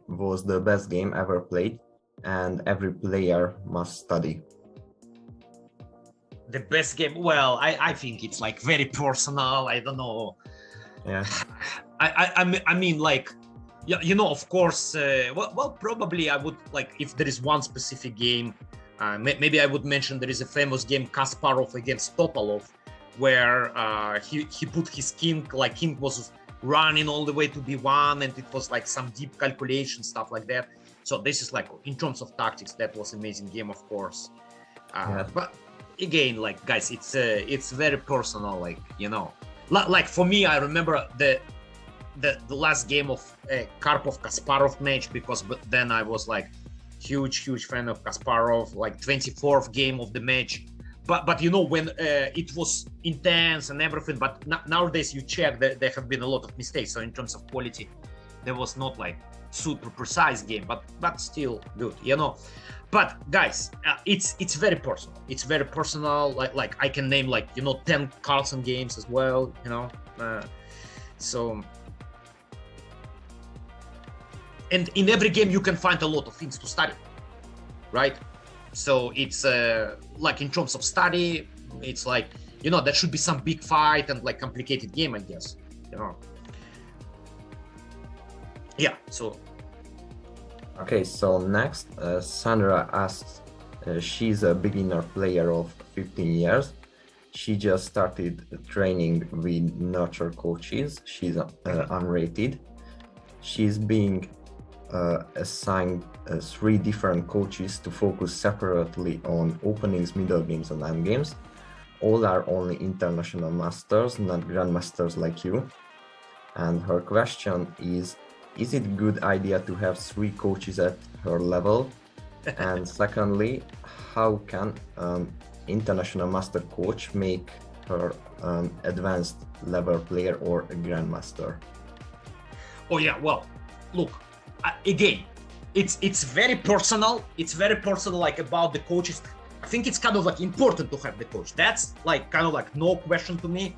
was the best game ever played, and every player must study? The best game? Well, I think it's like very personal. I don't know. Yeah. I mean, like, yeah, you know, of course. Well, probably I would like if there is one specific game. Maybe I would mention there is a famous game Kasparov against Topalov, where he put his king, like king was running all the way to b1, and it was like some deep calculation stuff like that. So this is like in terms of tactics, that was amazing game, of course. Yeah. But again, like guys, it's very personal, like, you know, like for me, I remember the last game of Karpov Kasparov match, because then I was like huge fan of Kasparov, like 24th game of the match. But you know, when it was intense and everything, but nowadays you check that there have been a lot of mistakes. So in terms of quality, there was not like super precise game, but still good, you know. But guys, it's very personal. It's very personal. Like I can name, like, you know, 10 Carlsen games as well, you know. So, and in every game you can find a lot of things to study, right? So it's like in terms of study, it's like, you know, there should be some big fight and like complicated game, I guess, you know. Yeah, so. Okay, so next, Sandra asks, she's a beginner player of 15 years. She just started training with nurtr coaches. She's unrated. She's being assigned 3 different coaches to focus separately on openings, middle games, and end games. All are only international masters, not grandmasters like you. And her question is it a good idea to have 3 coaches at her level? And secondly, how can international master coach make her advanced level player or a grandmaster? Oh yeah, well, look, again, it's very personal. It's very personal, like, about the coaches. I think it's kind of like important to have the coach. That's like kind of like no question to me.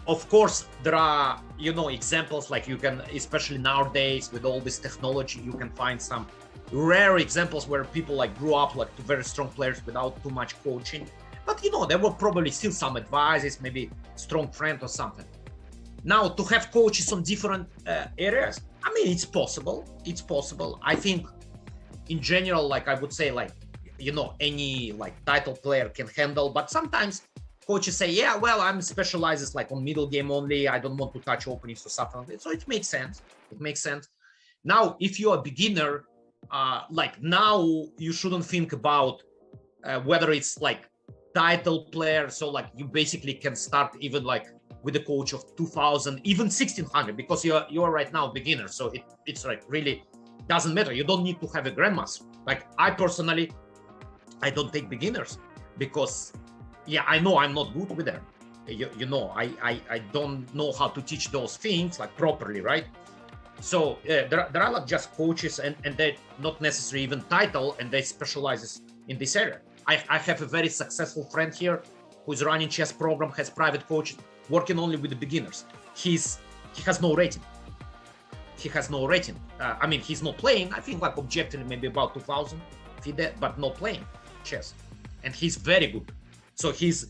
Of course, there are, you know, examples, like you can, especially nowadays with all this technology, you can find some rare examples where people like grew up like to very strong players without too much coaching. But you know, there were probably still some advices, maybe strong friend or something. Now, to have coaches on different areas, I mean, it's possible. It's possible. I think in general, like I would say, like, you know, any like title player can handle, but sometimes coaches say, yeah, well, I'm specialized like on middle game only. I don't want to touch openings or something like that. So it makes sense. It makes sense. Now, if you're a beginner, like now you shouldn't think about whether it's like title player. So like you basically can start even like with a coach of 2000, even 1600, because you're right now beginner. So it's like really doesn't matter. You don't need to have a grandmaster. Like I personally, I don't take beginners because, yeah, I know I'm not good with them. You know, I don't know how to teach those things like properly, right? So there are like just coaches and they're not necessarily even title, and they specialize in this area. I have a very successful friend here who's running chess program, has private coaches, working only with the beginners. He has no rating. He has no rating. I mean, he's not playing. I think like objectively maybe about 2000, but not playing chess, and he's very good. So he's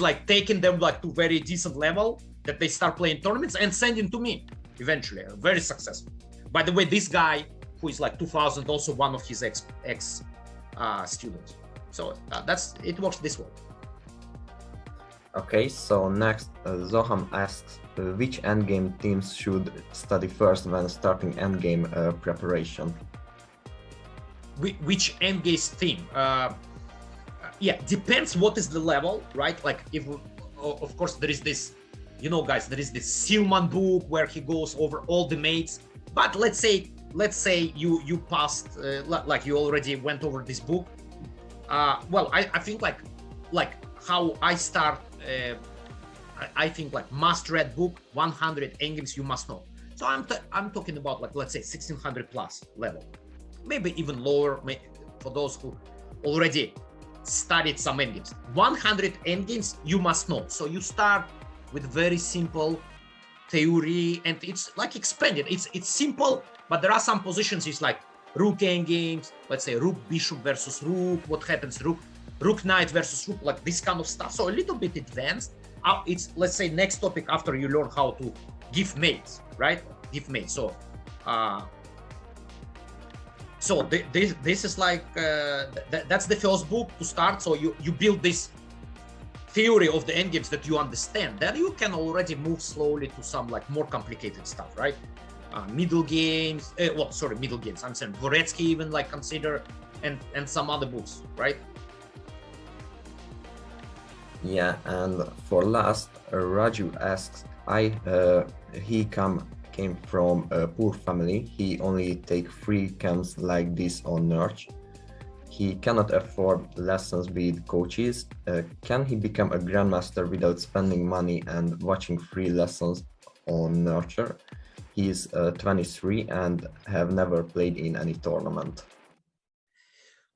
like taking them like to very decent level that they start playing tournaments and sending to me eventually. Very successful. By the way, this guy who is like 2000, also one of his ex students. So it works this way. Okay, so next, Zoham asks, which endgame teams should study first when starting endgame preparation? Which endgame team? Yeah, depends what is the level, right? Like if, of course, there is this, you know, guys, there is this Silman book where he goes over all the mates. But let's say you passed, like you already went over this book. Well, I think like how I start. I think like must-read book, 100 endgames you must know. So I'm talking about like, let's say 1600 plus level, maybe even lower for those who already studied some endgames. 100 endgames you must know. So you start with very simple theory, and it's like expanded. It's simple, But there are some positions, it's like rook endgames, let's say rook bishop versus rook, what happens, rook knight versus rook, like this kind of stuff. So a little bit advanced. It's, let's say, next topic after you learn how to give mates, right? Give mates. So this is like that's the first book to start. So you build this theory of the endgames that you understand, then you can already move slowly to some like more complicated stuff, right? Middle games, middle games, I'm saying Dvoretsky even like consider, and some other books, right? Yeah, and for last, Raju asks, he came from a poor family. He only take free camps like this on nurtr. He cannot afford lessons with coaches. Can he become a grandmaster without spending money and watching free lessons on nurtr? He is 23 and have never played in any tournament.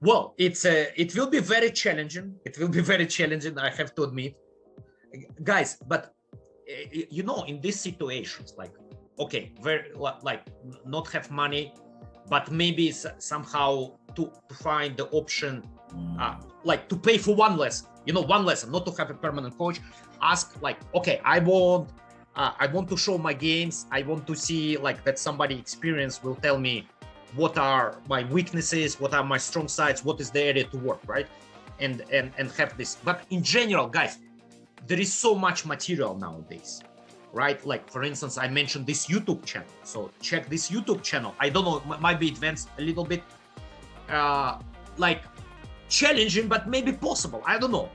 Well, it will be very challenging. It will be very challenging, I have to admit, guys. But you know, in these situations, like, okay, very like not have money, but maybe somehow to find the option, like to pay for one lesson. You know, one lesson, not to have a permanent coach. Ask like, okay, I want to show my games. I want to see like that somebody experienced will tell me what are my weaknesses, what are my strong sides, what is the area to work, right? And have this. But in general, guys, there is so much material nowadays, right? Like, for instance, I mentioned this YouTube channel. So check this YouTube channel. I don't know, might be advanced a little bit, like challenging, but maybe possible. I don't know.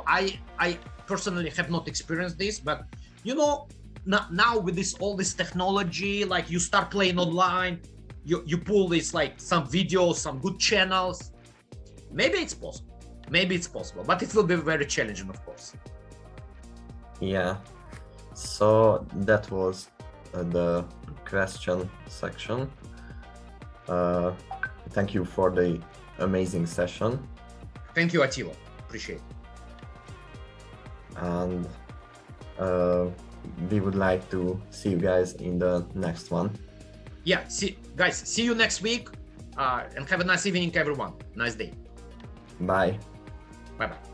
I personally have not experienced this, but you know, now with all this technology, like you start playing online, you pull this like some videos, some good channels. Maybe it's possible. Maybe it's possible, but it will be very challenging, of course. Yeah. So that was the question section. Thank you for the amazing session. Thank you, Attila. Appreciate it. And we would like to see you guys in the next one. Yeah, see you next week, and have a nice evening, everyone. Nice day. Bye. Bye-bye.